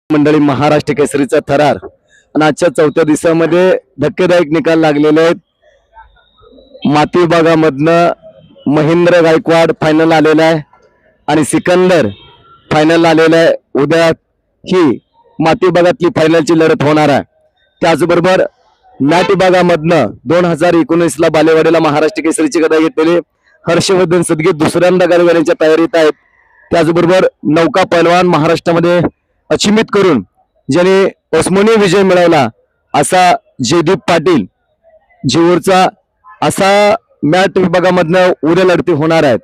मंडळी महाराष्ट्र केसरीचा थरार आणि आजच्या चौथ्या दिवसामध्ये धक्केदायक निकाल लागलेले आहेत. माती विभागामधनं महेंद्र गायकवाड फायनल आलेला आहे आणि सिकंदर फायनल आलेला आहे. उद्या ही माती विभागातली फायनलची लढत होणार आहे. त्याचबरोबर मॅट विभागामधनं 2019 ला बालेवाडीला महाराष्ट्र केसरीची गदा घेतलेली हर्षवर्धन सदगीर दुसऱ्यांदा गाडीवाल्यांच्या तयारीत आहेत. त्याचबरोबर नौका पैलवान महाराष्ट्रामध्ये अचिमित करून ज्याने ओस्मानीय विजय मिळवला असा जयदीप पाटील जीवरचा असा मॅट विभागामधनं उद्या लढती होणार आहेत.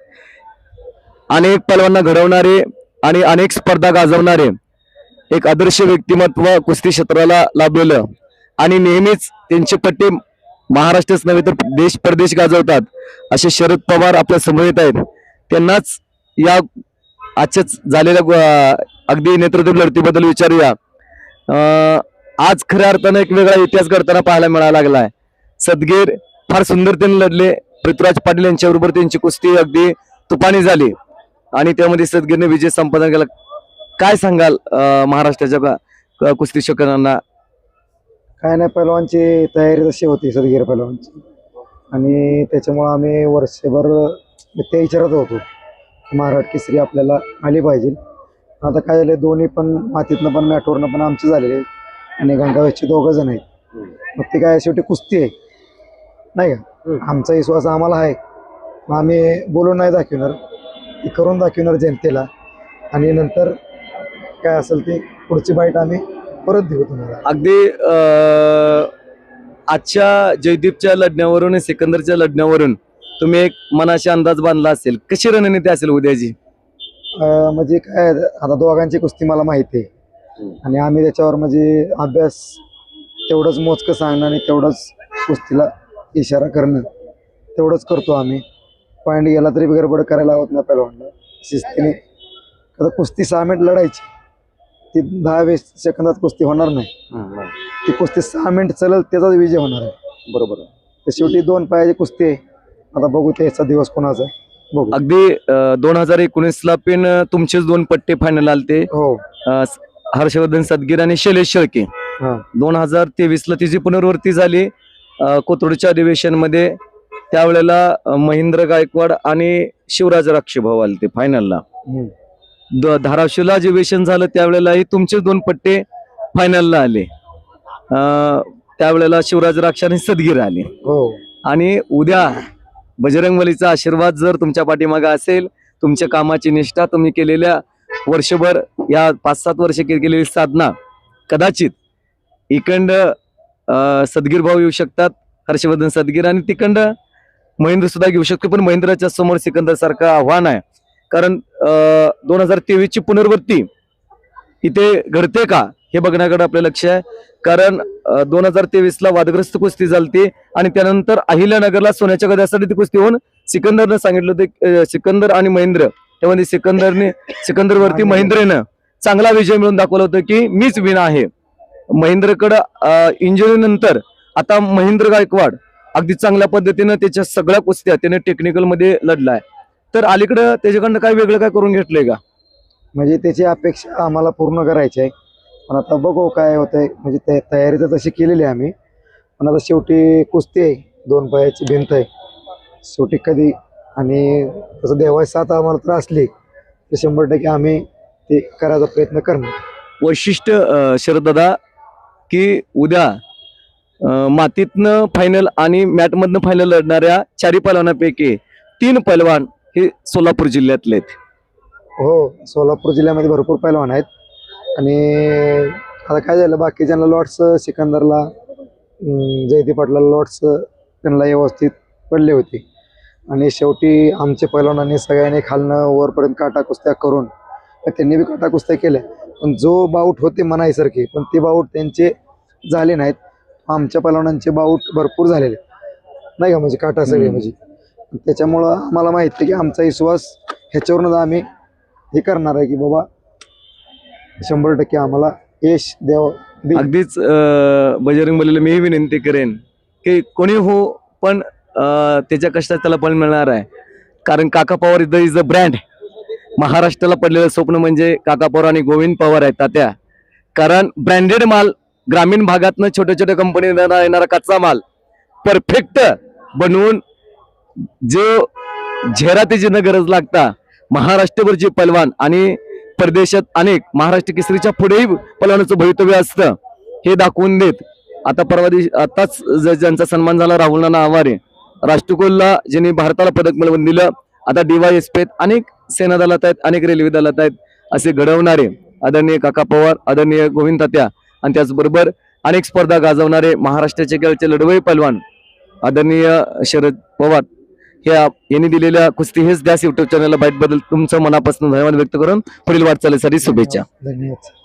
अनेक पैलवानांना घडवणारे आणि अनेक स्पर्धा गाजवणारे एक आदर्श व्यक्तिमत्व कुस्ती क्षेत्राला लाभलेलं आणि नेहमीच त्यांचे पट्टे महाराष्ट्रच नव्हे तर देश परदेश गाजवतात असे शरद पवार आपल्या समवेत आहेत. त्यांनाच या आजच्याच झालेल्या अगदी नेतृत्व लढतीबद्दल विचारूया. आज खऱ्या अर्थानं एक वेगळा इतिहास घडताना पाहायला मिळायला लागलाय. सदगीर फार सुंदरतेने लढले. पृथ्वीराज पाटील यांच्याबरोबर त्यांची कुस्ती अगदी तुफानी झाली आणि त्यामध्ये सदगीरने विजय संपादन केला. काय सांगाल महाराष्ट्राच्या कुस्ती शौकीनांना? काय नाही, पैलवानची तयारी तशी होती सदगीर पैलवानची आणि त्याच्यामुळं आम्ही वर्षभर ते विचारत होतो महाराष्ट्र केसरी आपल्याला आली पाहिजे. आता काय झालं, दोन्ही पण मातीतनं पण मॅटवरनं पण आमचे झालेले आणि गंगावेशचे 2 जण आहेत. मग ते काय शेवटी कुस्ती आहे नाही का. आमचा विश्वास आम्हाला आहे, आम्ही बोलून नाही दाखवणार, ती करून दाखवणार जनतेला आणि नंतर काय असेल ते पुढची बाईट आम्ही परत देऊ तुम्हाला. अगदी आजच्या जयदीपच्या लढण्यावरून सिकंदरच्या लढण्यावरून तुम्ही एक मनाशी अंदाज बांधला असेल, कशी रणनीती असेल उद्याची? म्हणजे काय आता दोघांची कुस्ती मला माहिती आहे आणि आम्ही त्याच्यावर म्हणजे अभ्यास तेवढंच मोजकं सांगणं आणि तेवढंच कुस्तीला इशारा करणं तेवढंच करतो आम्ही. पॉईंट गेला तरी गडबड करायला होत नाही पहिलवानला शिस्तीने. आता कुस्ती 6 मिनिट लढायची, ती 10-20 सेकंदात कुस्ती होणार नाही. ती कुस्ती 6 मिनिट चालेल त्याचाच विजय होणार आहे. बरोबर. तर शेवटी 2 पायाची कुस्ती आहे. आता बघू त्याचा दिवस कोणाचा आहे बघू. अगदी 2019 ला पण तुमचेच 2 पट्टे फायनल आलते. हो, हर्षवर्धन सदगीर आणि शैलेश शेळके. 2023 ला तिची पुनरावृत्ती झाली कोथरूडच्या अधिवेशन मध्ये. त्यावेळेला महेंद्र गायकवाड आणि शिवराज राक्षभाऊ आले फायनलला. धाराशिवला अधिवेशन झालं त्यावेळेलाही तुमचेच 2 पट्टे फायनलला आले. त्यावेळेला शिवराज राक्ष आणि सदगीर आले. हो. आणि उद्या बजरंगबलीचा आशीर्वाद जर तुमच्या पाठीमागे असेल, तुमच्या कामाची निष्ठा, तुम्ही केलेल्या वर्षभर या 5-7 वर्ष केलेली साधना, कदाचित इकंड सदगीर भाऊ येऊ शकतात, हर्षवर्धन सदगीर, आणि तिकंड महेंद्र सुद्धा घेऊ शकतो. पण महेंद्राच्या समोर सिकंदर सारखं आव्हान आहे. कारण 2023 ची पुनरावृत्ती इथे घडते का हे बघण्याकडे आपलं लक्ष आहे. कारण 2023 ला वादग्रस्त कुस्ती झालती आणि त्यानंतर अहिल्यानगरला सोन्याच्या गद्यासाठी ती कुस्ती होऊन सिकंदरनं सांगितलं होतं, सिकंदर आणि महेंद्र, त्यामध्ये सिकंदरवरती महेंद्रनं चांगला विजय मिळून दाखवलं होतं की मीच विन आहे. महेंद्रकडं इंजुरी नंतर आता महेंद्र गायकवाड अगदी चांगल्या पद्धतीनं त्याच्या सगळ्या कुस्त्या त्याने टेक्निकल मध्ये लढलाय. तर अलीकडं त्याच्याकडनं काय वेगळं काय करून घेतलंय का? म्हणजे त्याची अपेक्षा आम्हाला पूर्ण करायची आहे. पण आता बघू काय होतंय. म्हणजे तयारी तर तशी केलेली आहे आम्ही, पण आता शेवटी कुस्ती आहे, 2 पायाची भिंत आहे शेवटी. कधी आणि तसं देवाची साथ आम्हाला तर असली तर 100% आम्ही ते करायचा प्रयत्न करणार. वैशिष्ट्य शरददादा की उद्या मातीतनं फायनल आणि मॅटमधनं फायनल लढणाऱ्या 4 पैलवानांपैकी 3 पैलवान हे सोलापूर जिल्ह्यातले आहेत. हो, सोलापूर जिल्ह्यामध्ये भरपूर पैलवान आहेत आणि आता काय झालं, बाकीच्यांना लॉट्स, सिकंदरला, जयदीप पाटलाला लॉट्स त्यांना व्यवस्थित पडले होते आणि शेवटी आमच्या पैलवानांनी सगळ्यांनी खालनं वरपर्यंत काटा कुस्त्या करून त्यांनी बी काटा कुस्त्या केल्या. पण जो बाऊट होते म्हणायसारखे, पण ते बाऊट त्यांचे झाले नाहीत. आमच्या पैलवानांचे बाऊट भरपूर झालेले नाही का, म्हणजे काटा सगळे. म्हणजे त्याच्यामुळं आम्हाला माहिती आहे की आमचा विश्वास ह्याच्यावरूनच आम्ही हे करणार आहे की बाबा 100% आम्हाला यश द्यावं. अगदीच बजरंगबलीला मी विनंती करेन की कोणी हो, पण त्याच्या कष्टात त्याला फळ मिळणार आहे. कारण काका पवार इज अ ब्रँड. महाराष्ट्राला पडलेलं स्वप्न म्हणजे काका पवार आणि गोविंद पवार आहेत तात्या. कारण ब्रँडेड माल, ग्रामीण भागातनं छोट्या छोट्या कंपनीला येणारा कच्चा माल परफेक्ट बनवून जो जाहिरातीची गरज लागता महाराष्ट्रभरचे पलवान आणि परदेशात अनेक महाराष्ट्र केसरीच्या पुढेही पलवानाचं भवितव्य असतं हे दाखवून देत आता परवा दिवशी आताच ज्यांचा सन्मान झाला राहुल नाना आवारे, राष्ट्रकुलला ज्यांनी भारताला पदक मिळवून दिलं, आता DYSP अनेक सेना दलात आहेत, अनेक रेल्वे दलात आहेत, असे घडवणारे आदरणीय काका पवार, आदरणीय गोविंद तात्या आणि त्याचबरोबर अनेक स्पर्धा गाजवणारे महाराष्ट्राचे खेळचे लढवई पलवान आदरणीय शरद पवार यांनी दिलेल्या कुस्ती हेच द्यास युट्यूब चॅनलला बाईट बद्दल तुमचं मनापासून धन्यवाद व्यक्त करून पुढील वाटचालीसाठी शुभेच्छा. धन्यवाद.